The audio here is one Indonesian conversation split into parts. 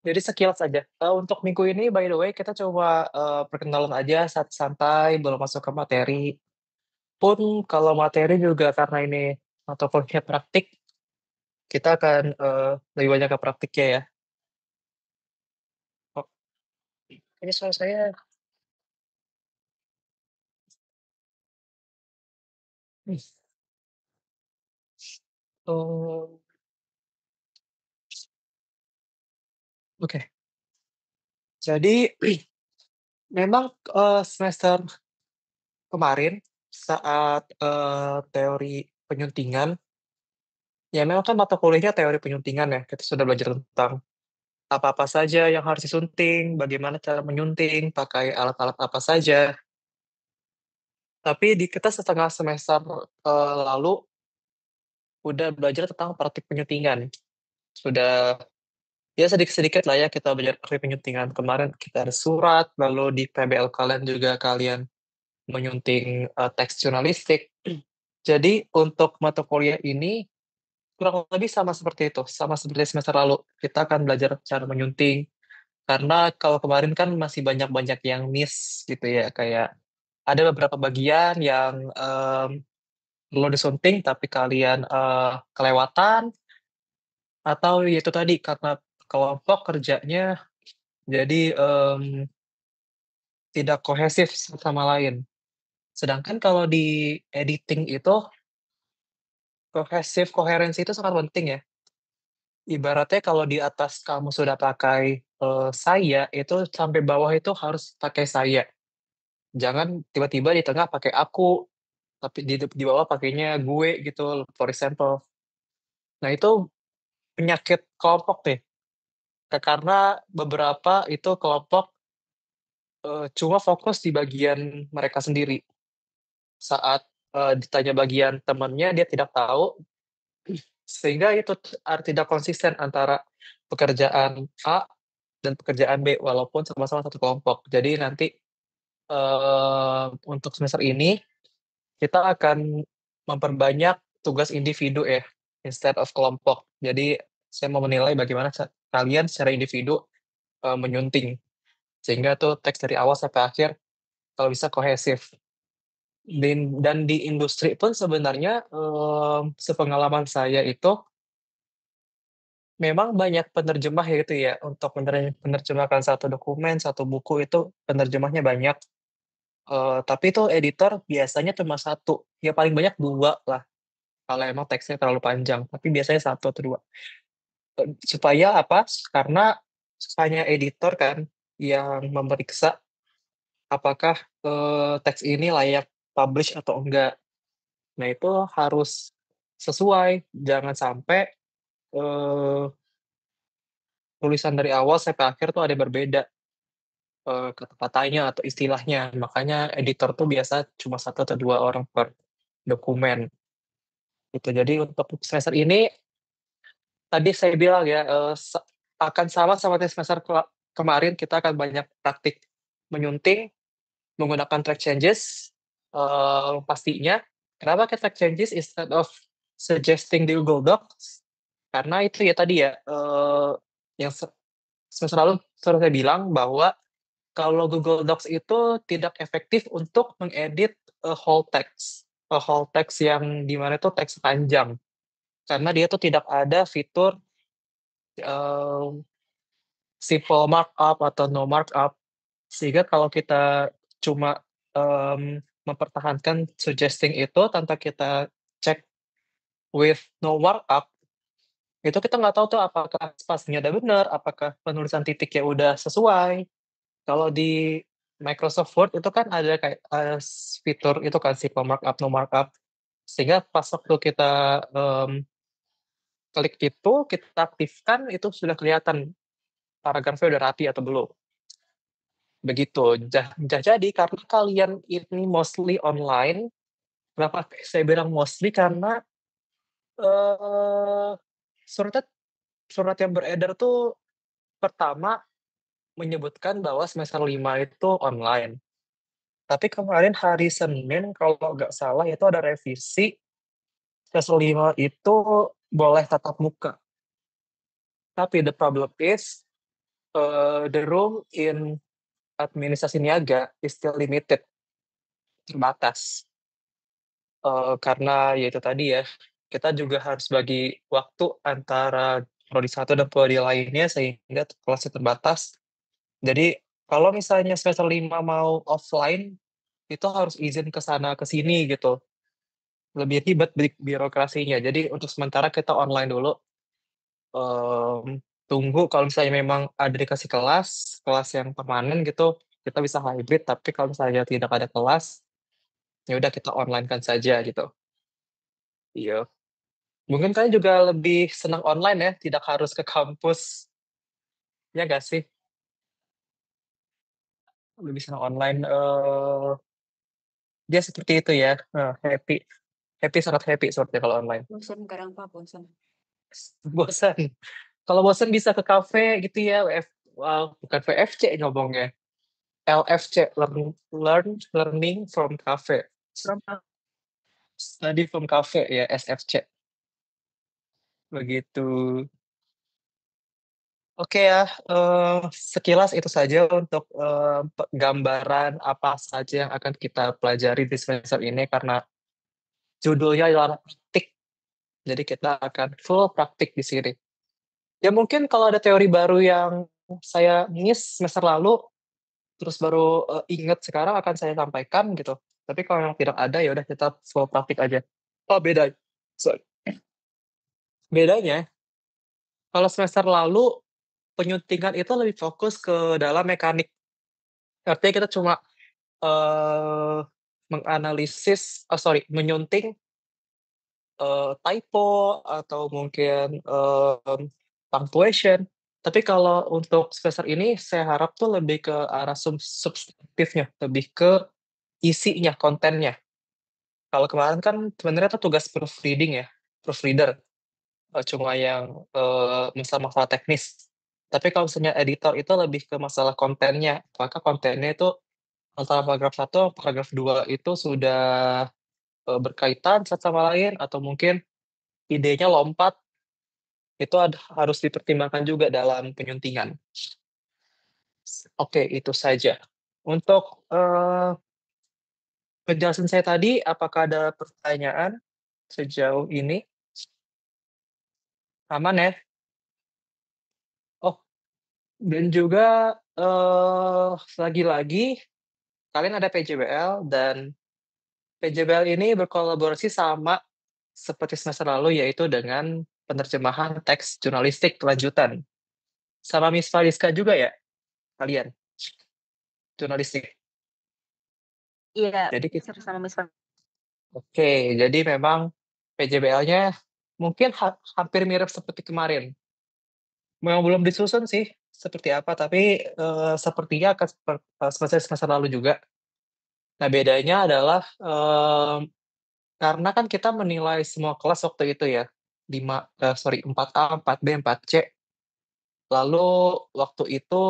Jadi sekilas aja. Untuk minggu ini by the way kita coba, perkenalan aja santai belum masuk ke materi. Pun kalau materi juga karena ini mata kuliahnya praktik, kita akan, lebih banyak ke praktiknya ya. Oh, ini suara saya, nih, oh, oke. Jadi memang, semester kemarin saat, teori penyuntingan, ya memang kan mata kuliahnya teori penyuntingan ya, kita sudah belajar tentang apa-apa saja yang harus disunting, bagaimana cara menyunting, pakai alat-alat apa saja. Tapi di kita setengah semester, lalu udah belajar tentang praktik penyuntingan. Sudah ya sedikit-sedikit lah ya kita belajar praktik penyuntingan. Kemarin kita ada surat, lalu di PBL kalian juga kalian menyunting, teks jurnalistik. Jadi untuk mata kuliah ini kurang lebih sama seperti itu, sama seperti semester lalu. Kita akan belajar cara menyunting, karena kalau kemarin kan masih banyak-banyak yang miss gitu ya, kayak ada beberapa bagian yang, perlu disunting tapi kalian, kelewatan atau ya itu tadi karena kelompok kerjanya jadi, tidak kohesif satu sama lain. Sedangkan kalau di editing itu koherensi itu sangat penting ya. Ibaratnya kalau di atas kamu sudah pakai, saya, itu sampai bawah itu harus pakai saya. Jangan tiba-tiba di tengah pakai aku, tapi di bawah pakainya gue gitu, for example. Nah itu penyakit kelompok deh, karena beberapa itu kelompok, cuma fokus di bagian mereka sendiri. Saat, ditanya bagian temennya dia tidak tahu, sehingga itu tidak konsisten antara pekerjaan A dan pekerjaan B, walaupun sama-sama satu kelompok. Jadi nanti, untuk semester ini kita akan memperbanyak tugas individu ya, instead of kelompok. Jadi saya mau menilai bagaimana kalian secara individu, menyunting, sehingga tuh teks dari awal sampai akhir kalau bisa kohesif. Dan di industri pun sebenarnya, sepengalaman saya itu memang banyak penerjemah ya itu ya, untuk menerjemahkan satu dokumen, satu buku itu penerjemahnya banyak, tapi itu editor biasanya cuma satu, ya paling banyak 2 lah, kalau emang teksnya terlalu panjang, tapi biasanya satu atau 2. Supaya apa, karena hanya editor kan yang memeriksa apakah, teks ini layak publish atau enggak. Nah itu harus sesuai, jangan sampai, eee, tulisan dari awal sampai akhir tuh ada yang berbeda, kata-katanya atau istilahnya. Makanya editor tuh biasa cuma satu atau 2 orang per dokumen, gitu. Jadi untuk semester ini tadi saya bilang ya, akan sama seperti semester kemarin, kita akan banyak praktik menyunting menggunakan track changes, pastinya. Kenapa pakai track changes instead of suggesting di Google Docs? Karena itu ya tadi ya, yang semester lalu selalu saya bilang bahwa kalau Google Docs itu tidak efektif untuk mengedit, whole text yang di mana itu teks panjang. Karena dia tuh tidak ada fitur, mmm, simple markup atau no markup. Sehingga kalau kita cuma, mempertahankan suggesting itu tanpa kita cek with no markup, itu kita nggak tahu tuh apakah spasinya udah bener, apakah penulisan titiknya udah sesuai. Kalau di Microsoft Word itu kan ada kayak, fitur itu kan simple markup, no markup. Sehingga pas waktu kita, klik itu, kita aktifkan, itu sudah kelihatan paragrafnya udah rapi atau belum. Begitu. Jadi karena kalian ini mostly online, kenapa saya bilang mostly karena, eee, suratnya surat yang beredar tuh pertama menyebutkan bahwa semester 5 itu online. Tapi kemarin hari Senin kalau nggak salah itu ada revisi, semester 5 itu boleh tatap muka. Tapi the problem is, The room in administrasi niaga is still limited, terbatas. Karena ya itu tadi ya, kita juga harus bagi waktu antara prodi satu dan prodi lainnya sehingga kelasnya terbatas. Jadi kalau misalnya semester 5 mau offline, itu harus izin ke sana ke sini gitu, lebih ribet birokrasinya. Jadi untuk sementara kita online dulu, tunggu kalau misalnya memang ada dikasih kelas, kelas yang permanen gitu, kita bisa hybrid, tapi kalau misalnya tidak ada kelas, ya udah kita online-kan saja gitu. Iya. Mungkin kalian juga lebih senang online ya, tidak harus ke kampus, ya nggak sih? Lebih senang online, dia seperti itu ya, happy happy, sangat happy sepertinya kalau online. Bosan kadang Pak, bosan. Bosan. Kalau bosan bisa ke kafe gitu ya, bukan VFC ngomongnya, LFC, learning from cafe. Study from cafe ya, SFC, begitu. Oke ya, sekilas itu saja untuk, gambaran apa saja yang akan kita pelajari di semester ini karena judulnya adalah praktik, jadi kita akan full praktik di sini. Ya mungkin kalau ada teori baru yang saya miss semester lalu, terus baru, ingat sekarang akan saya sampaikan gitu. Tapi kalau yang tidak ada, ya udah kita full praktik aja. Oh beda sorry, bedanya kalau semester lalu penyuntingan itu lebih fokus ke dalam mekanik. Artinya kita cuma, eee, menganalisis menyunting, typo atau mungkin, punctuation. Tapi kalau untuk semester ini saya harap tuh lebih ke arah substantifnya, lebih ke isinya, kontennya. Kalau kemarin kan sebenarnya tuh tugas proofreading ya, proofreader, cuma yang, masalah-masalah teknis. Tapi kalau misalnya editor itu lebih ke masalah kontennya, apakah kontennya itu antara paragraf satu, paragraf 2 itu sudah, berkaitan satu sama lain atau mungkin idenya lompat, itu harus dipertimbangkan juga dalam penyuntingan. Oke, itu saja. Untuk, penjelasan saya tadi, apakah ada pertanyaan sejauh ini? Aman ya? Oh, dan juga, lagi-lagi kalian ada PJBL dan PJBL ini berkolaborasi sama seperti semester lalu, yaitu dengan penerjemahan teks jurnalistik lanjutan. Sama Miss Fariska juga ya, kalian? Jurnalistik? Iya, Jadi sama Miss Fat. oke, jadi memang PJBL-nya mungkin hampir mirip seperti kemarin. Memang belum disusun sih seperti apa, tapi, sepertinya akan seperti semester lalu juga. Nah, bedanya adalah, karena kan kita menilai semua kelas waktu itu ya, 4A, 4B, 4C. Lalu waktu itu,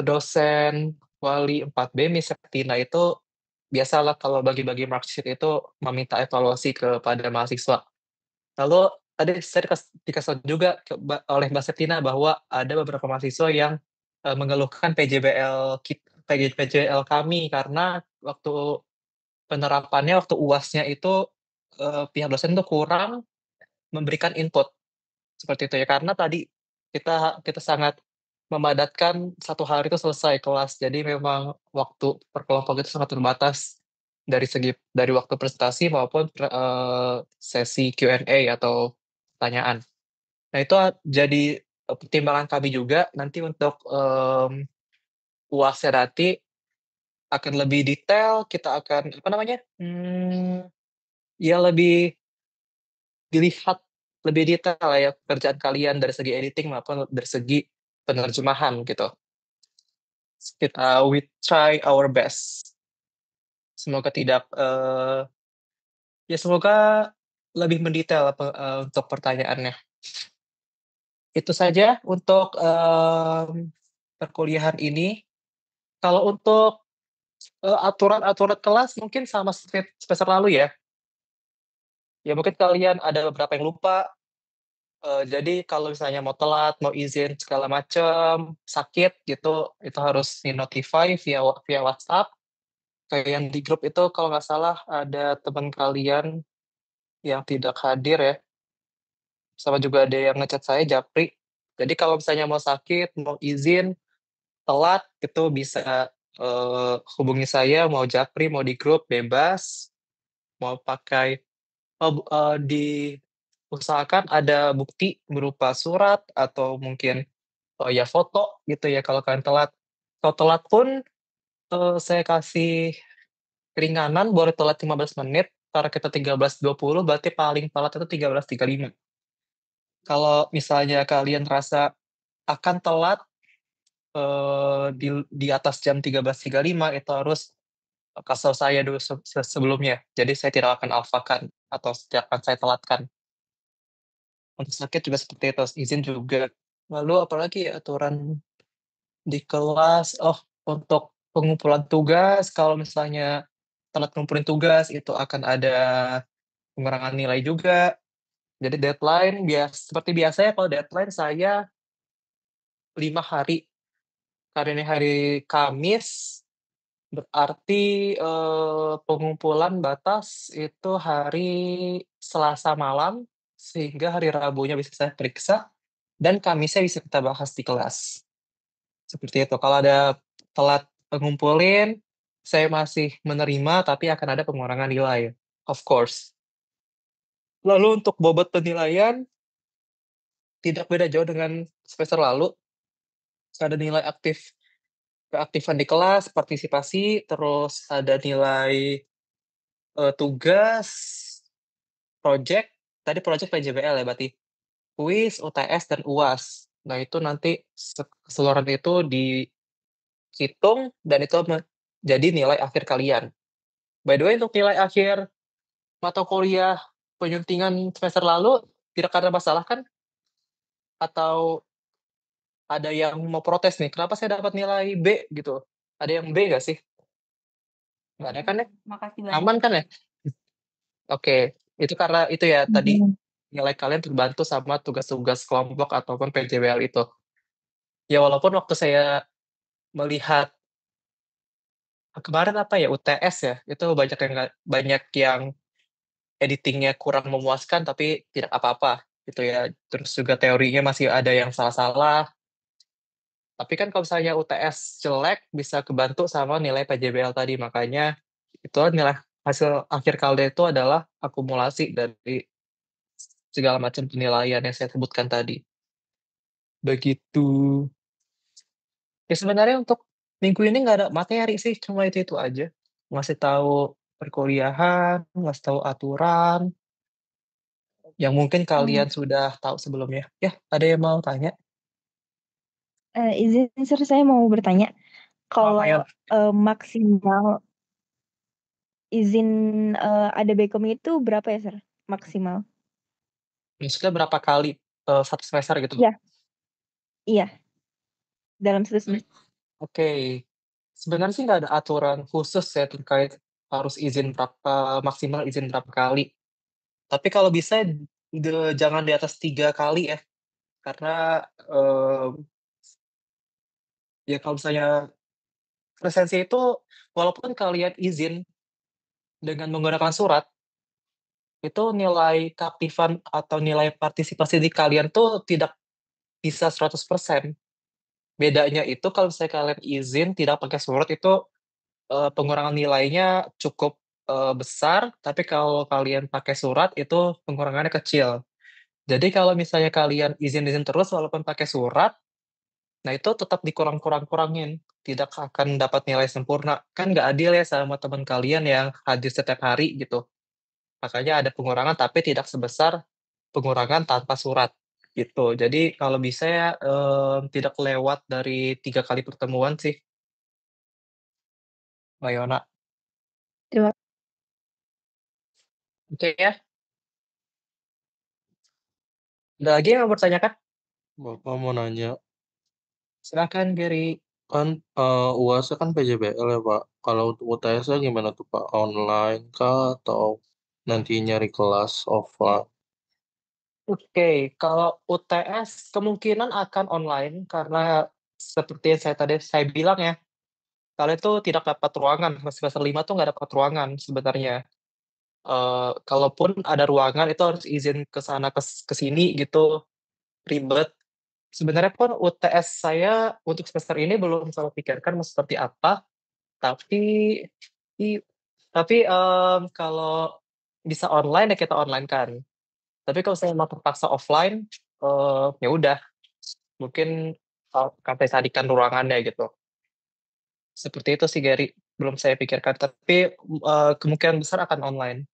dosen wali 4B, Miss Septina itu biasalah kalau bagi-bagi marksheet itu meminta evaluasi kepada mahasiswa. Lalu tadi saya dikasih tahu juga oleh Mbak Septina bahwa ada beberapa mahasiswa yang, mengeluhkan PJL kami karena waktu penerapannya, waktu UAS-nya itu, pihak dosen tuh kurang memberikan input. Seperti itu ya, karena tadi kita sangat memadatkan satu hari itu selesai kelas, jadi memang waktu per kelompok itu sangat terbatas dari waktu presentasi maupun sesi Q&A atau pertanyaan. Nah itu jadi, pertimbangan kami juga nanti untuk, UAS-nya nanti akan lebih detail, kita akan apa namanya, ya lebih dilihat lebih detail lah ya pekerjaan kalian dari segi editing maupun dari segi penerjemahan gitu. We try our best. Semoga tidak, ya semoga lebih mendetail untuk pertanyaannya. Itu saja untuk, perkuliahan ini. Kalau untuk, aturan-aturan kelas mungkin sama seperti semester lalu ya? Ya mungkin kalian ada beberapa yang lupa, Jadi kalau misalnya mau telat, mau izin segala macam, sakit gitu, itu harus di-notify via WhatsApp. Kayak yang di grup itu kalau nggak salah ada teman kalian yang tidak hadir ya, sama juga ada yang ngechat saya Japri. Jadi kalau misalnya mau sakit, mau izin, telat, itu bisa hubungi saya, mau Japri, mau di grup, bebas. Mau pakai, diusahakan ada bukti berupa surat atau mungkin ya foto gitu ya kalau kalian telat. Kalau telat pun saya kasih keringanan, boleh telat 15 menit, karena kita 13.20 berarti paling telat itu 13.35. Kalau misalnya kalian rasa akan telat di atas jam 13.35, itu harus kasih saya dulu sebelumnya. Jadi saya tidak akan alfakan atau tidak akan saya telatkan. Untuk sakit juga seperti itu, izin juga. Lalu apalagi ya aturan di kelas? Oh, untuk pengumpulan tugas, kalau misalnya telat ngumpulin tugas, itu akan ada pengurangan nilai juga. Jadi deadline, seperti biasanya kalau deadline saya 5 hari. Karena ini hari Kamis, berarti pengumpulan batas itu hari Selasa malam, sehingga hari Rabunya bisa saya periksa, dan Kamisnya bisa kita bahas di kelas. Seperti itu. Kalau ada telat ngumpulin, saya masih menerima, tapi akan ada pengurangan nilai, of course. Lalu untuk bobot penilaian, tidak beda jauh dengan semester lalu. Ada nilai aktif, keaktifan di kelas, partisipasi, terus ada nilai tugas, project, tadi project PJBL ya berarti, kuis, UTS, dan UAS. Nah itu nanti keseluruhan itu dihitung, dan itu jadi nilai akhir kalian. By the way, untuk nilai akhir mata kuliah penyuntingan semester lalu, tidak ada masalah kan? Atau ada yang mau protes nih, kenapa saya dapat nilai B gitu? Ada yang B nggak sih? Nggak ada kan ya? Makasih Aman banyak. kan ya? Oke, itu karena itu ya tadi Mhm. nilai kalian terbantu sama tugas-tugas kelompok ataupun PJBL itu. Ya walaupun waktu saya melihat kemarin apa ya UTS ya, itu banyak yang editingnya kurang memuaskan tapi tidak apa-apa gitu ya. Terus juga teorinya masih ada yang salah-salah. Tapi kan kalau misalnya UTS jelek bisa kebantu sama nilai PJBL tadi. Makanya itu nilai hasil akhir kalian itu adalah akumulasi dari segala macam penilaian yang saya sebutkan tadi. Begitu. Ya sebenarnya untuk minggu ini nggak ada materi sih, cuma itu aja. Ngasih tahu perkuliahan, ngasih tahu aturan, yang mungkin Hmm. kalian sudah tahu sebelumnya. Ya, ada yang mau tanya? Izin Sir, saya mau bertanya, Apa kalau ya? maksimal izin ada Bekom itu berapa ya Sir? Maksimal? Maksudnya berapa kali satu semester gitu? Iya, iya, dalam satu Hmm, semester. Oke, sebenarnya sih nggak ada aturan khusus ya terkait harus izin berapa, maksimal izin berapa kali. Tapi kalau bisa jangan di atas 3 kali ya, karena eh, ya kalau misalnya presensi itu walaupun kalian izin dengan menggunakan surat, itu nilai keaktifan atau nilai partisipasi di kalian tuh tidak bisa 100%. Bedanya itu kalau misalnya kalian izin tidak pakai surat itu, pengurangan nilainya cukup, besar, tapi kalau kalian pakai surat itu pengurangannya kecil. Jadi kalau misalnya kalian izin-izin terus walaupun pakai surat, nah itu tetap dikurang-kurang-kurangin, tidak akan dapat nilai sempurna. Kan nggak adil ya sama teman kalian yang hadir setiap hari gitu. Makanya ada pengurangan tapi tidak sebesar pengurangan tanpa surat, gitu. Jadi kalau bisa ya, tidak lewat dari 3 kali pertemuan sih, Mbak Yona. Terima Oke ya, ada lagi yang mau bertanyakan? Bapak mau nanya, Silakan Gary. kan UASnya kan PJBL ya Pak. Kalau untuk UTS-nya gimana tuh Pak? Online kah atau nanti nyari kelas offline? Oke, kalau UTS kemungkinan akan online karena seperti yang saya bilang ya, kalian tuh tidak dapat ruangan, semester 5 tuh nggak dapat ruangan sebenarnya. Kalaupun ada ruangan itu harus izin ke sana ke sini gitu, ribet. Sebenarnya pun UTS saya untuk semester ini belum saya pikirkan mau seperti apa, tapi i tapi, kalau bisa online ya kita online kan. Tapi kalau saya mau terpaksa offline, ya udah mungkin, akan saya carikan ruangannya gitu. Seperti itu sih Gary, belum saya pikirkan, tapi, kemungkinan besar akan online.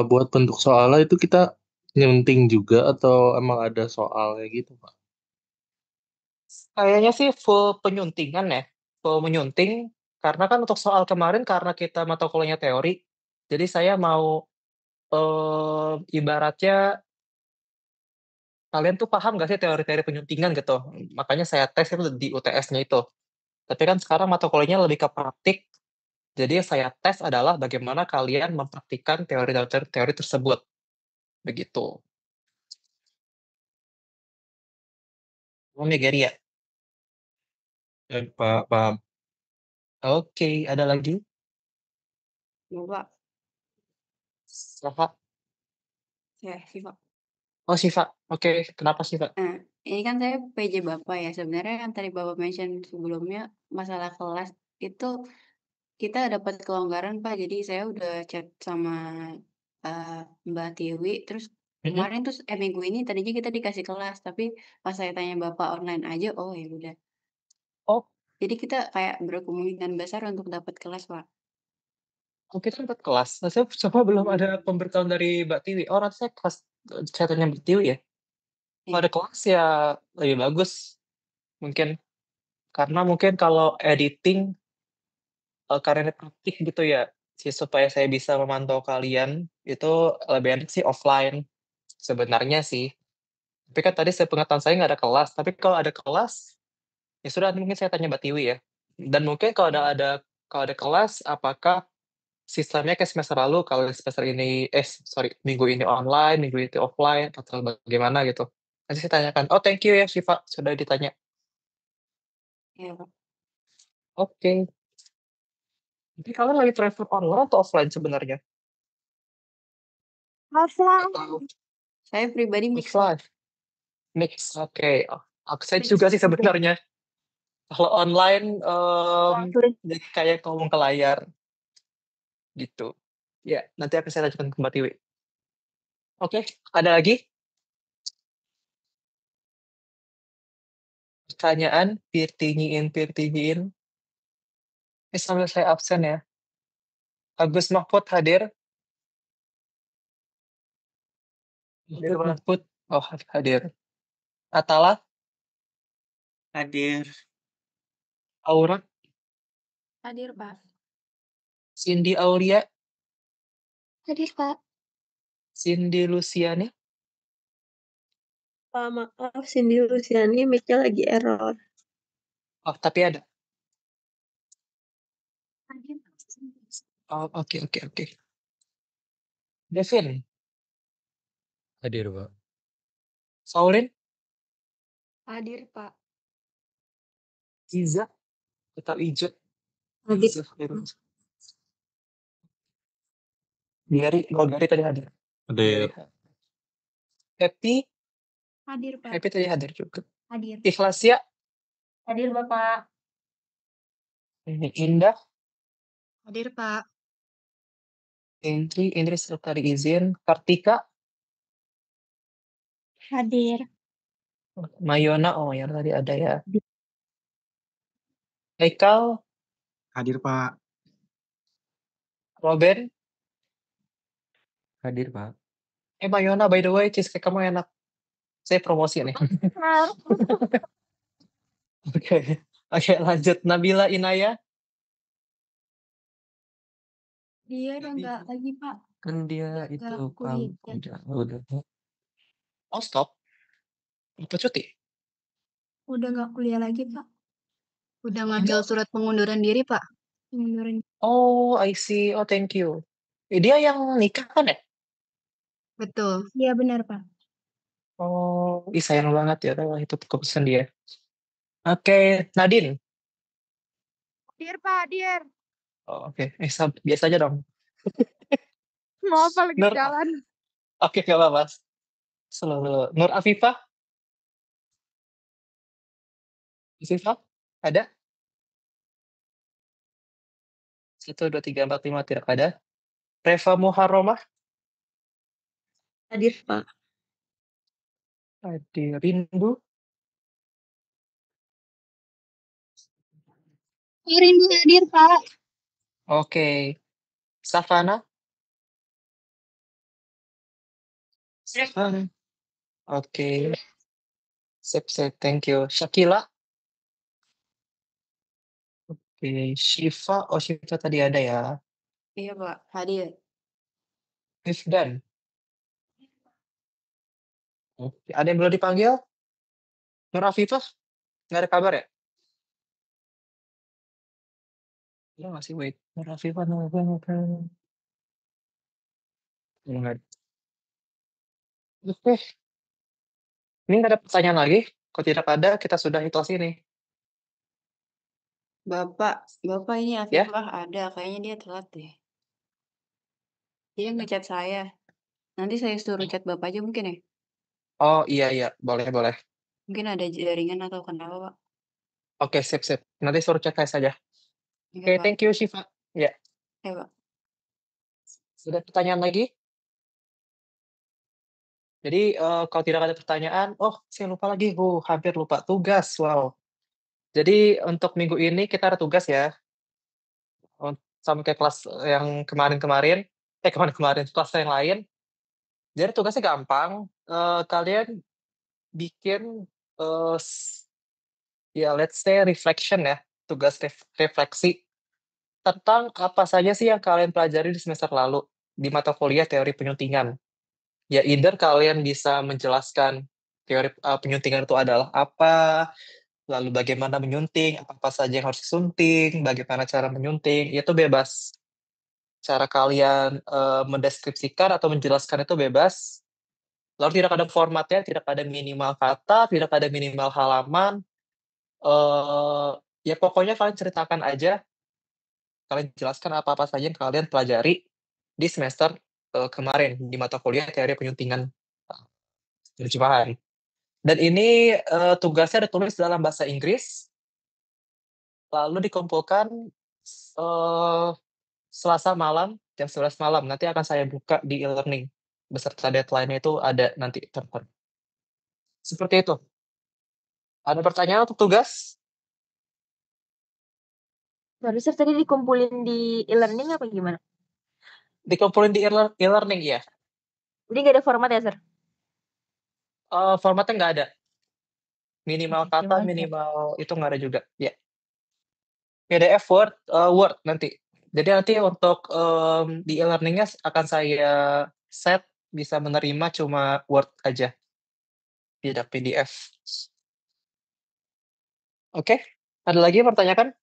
Buat bentuk soalnya itu kita nyunting juga atau emang ada soalnya gitu, Pak? Kayaknya sih full penyuntingan ya, full menyunting, karena kan untuk soal kemarin karena kita mata kuliahnya teori, jadi saya mau, ibaratnya kalian tuh paham nggak sih teori-teori penyuntingan gitu, makanya saya tes itu di UTS-nya itu. Tapi kan sekarang mata kuliahnya lebih ke praktik, jadi yang saya tes adalah bagaimana kalian mempraktikkan teori tersebut, begitu. Paham ya Gary ya? Pak, paham. Oke, ada lagi? Bapak, Siapa? saya Siva. Oh Siva, oke, kenapa Siva? Nah, ini kan saya PJ Bapak ya. Sebenarnya yang tadi Bapak mention sebelumnya masalah kelas itu kita dapat kelonggaran Pak. Jadi saya udah chat sama Mbak Tiwi. Terus Mhm. kemarin tuh minggu ini tadinya kita dikasih kelas, tapi pas saya tanya Bapak online aja, oh ya udah. Oh Jadi kita kayak berkemungkinan besar untuk dapat kelas Pak. oh kita dapat kelas, nah saya coba belum ada Hmm, pemberitahuan dari Mbak Tiwi. Oh nanti saya saya tanya Mbak Tiwi ya. Kalau iya. ada kelas ya lebih bagus mungkin, karena mungkin kalau editing, karena ini praktik gitu ya, sih supaya saya bisa memantau kalian, itu lebih enak sih offline, sebenarnya sih. Tapi kan tadi sepengetahuan saya nggak ada kelas, tapi kalau ada kelas, ya sudah nanti mungkin saya tanya Mbak Tiwi ya. Dan mungkin kalau ada kelas, apakah sistemnya kayak semester lalu, kalau semester ini sorry, minggu ini online, minggu itu offline, atau bagaimana gitu. Nanti saya tanyakan. Oh, thank you ya Syifa, sudah ditanya. Iya Pak. Oke. Jadi kalian lagi transfer online atau offline sebenarnya? Offline. Atau Saya pribadi mix Pak. offline? Mix, oke. Oh, saya Mix. juga sih sebenarnya. Kalau online, Offline. jadi kayak ngomong ke layar, gitu. Ya, nanti akan saya tanyakan ke Mbak Tiwi. Oke, ada lagi pertanyaan? Pirtinyiin. Ini sambil saya absen ya. Agus Mahfud hadir? Hadir Mahfud? Oh, hadir. Atala? Hadir. Aura? Hadir Pak. Cindy Aulia? Hadir, Pak. Cindy Luciani? Pak, maaf Cindy Luciani mic-nya lagi error. Oh, tapi ada. Hadir. Oh, oke. Devin? Hadir, Pak. Saulin? Hadir Pak. Iza? Atau Ijo? Hadir. Iza. Gary tadi hadir. Hadir. Happy? Hadir Pak. Happy tadi hadir juga. Hadir. Ikhlas ya? Hadir Bapak. Ini Indah? Hadir Pak. Indri sekretari izin. Kartika? Hadir. Mayona? Oh, Mayona tadi ada ya. Haikal? Hadir Pak. Robin? Hadir, Pak. Mayona, by the way, cheesecake kamu enak. Saya promosi nih. Oke, lanjut. Nabila Inaya? Dia udah enggak lagi Pak. Kan dia itu kuliah. udah. Oh, stop. Apa cuti? Udah enggak kuliah lagi Pak. Udah ngambil surat pengunduran diri Pak. Pengunduran. Oh, I see. Oh, thank you. Dia yang nikah kan ya? Betul. Iya benar, Pak. Oh, ih sayang banget ya kalau itu keputusan dia. Oke, Nadine. Hadir, Pak, hadir. Oh, oke. Biasa aja dong. Maaf, Pak, lagi di Nur, jalan. oke, gak apa-apa. Selalu. Nur Afifah? Afifah? Ada? 1, 2, 3, 4, 5 tidak ada. Reva Muharromah? Hadir, Pak. Ada. Rindu? Rindu hadir, Pak. Oke. Savana? Savana. Oke. Sip, sip. Thank you. Shakila? Oke. Shiva? Oh, Shiva tadi ada ya. Iya, Pak, hadir. Mifdan? Oke. Ada yang belum dipanggil? Nur Afifah? Nggak ada kabar ya? Iya nggak sih? Wait. Nur Afifah, Nur Afifah. Nggak ada. Oke. Ini nggak ada pertanyaan lagi. Kalau tidak ada, kita sudah ikhlas ini. Bapak ini Ya? Afifah ada, kayaknya dia telat deh. Dia ngechat saya. Nanti saya suruh chat Bapak aja mungkin ya? Oh, iya. Boleh, boleh. Mungkin ada jaringan atau kenapa, Pak? Oke, sip, sip. Nanti suruh chat saya saja. Oke, Oke, Pak. thank you, Shiva. Ya. Oke, Pak. Sudah pertanyaan lagi? Jadi, kalau tidak ada pertanyaan, oh, saya lupa lagi. Hampir lupa. Tugas, wow. Jadi, untuk minggu ini kita ada tugas ya. Sama kayak kelas yang kemarin-kemarin. Kemarin-kemarin, kelas yang lain. Jadi tugasnya gampang. Kalian bikin, ya let's say reflection ya. Tugas refleksi tentang apa saja sih yang kalian pelajari di semester lalu di mata kuliah teori penyuntingan. Ya either kalian bisa menjelaskan teori penyuntingan itu adalah apa, lalu bagaimana menyunting, apa saja yang harus disunting, bagaimana cara menyunting, itu bebas. Cara kalian mendeskripsikan atau menjelaskan itu bebas. Lalu tidak ada formatnya, tidak ada minimal kata, tidak ada minimal halaman. Ya pokoknya kalian ceritakan aja, kalian jelaskan apa-apa saja yang kalian pelajari di semester kemarin di mata kuliah teori penyuntingan terjemahan. Dan ini tugasnya ditulis dalam bahasa Inggris, lalu dikumpulkan Selasa malam jam 11 malam. Nanti akan saya buka di e-learning beserta deadline-nya itu ada nanti tertera. Seperti itu. Ada pertanyaan untuk tugas? Baru Sir tadi dikumpulin di e-learning apa gimana? Dikumpulin di e-learning ya. Jadi nggak ada format ya, Sir? Formatnya nggak ada. Minimal Oke, kata, terima kasih. minimal itu nggak ada juga. Ya. PDF Word nanti. Jadi nanti untuk di e-learning-nya akan saya set bisa menerima cuma Word aja, tidak PDF. Oke, ada lagi yang pertanyakan?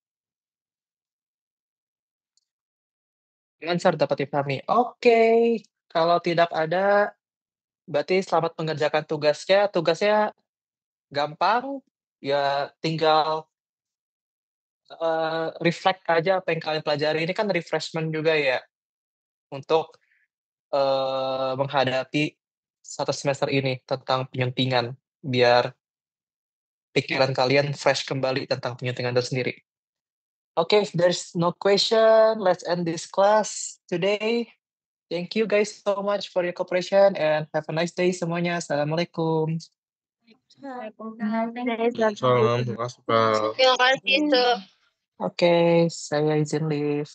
Answer dapat dipahami. Oke, kalau tidak ada, berarti selamat mengerjakan tugasnya. Tugasnya gampang, ya tinggal reflect aja apa yang kalian pelajari. Ini kan refreshment juga ya, untuk menghadapi satu semester ini tentang penyuntingan, biar pikiran kalian fresh kembali tentang penyuntingan itu sendiri. Okay, if there's no question, let's end this class today. Thank you guys so much for your cooperation and have a nice day semuanya. Assalamualaikum. Waalaikumsalam. Salam, terima kasih, Pak. Terima kasih, Sir. Oke, saya izin leave.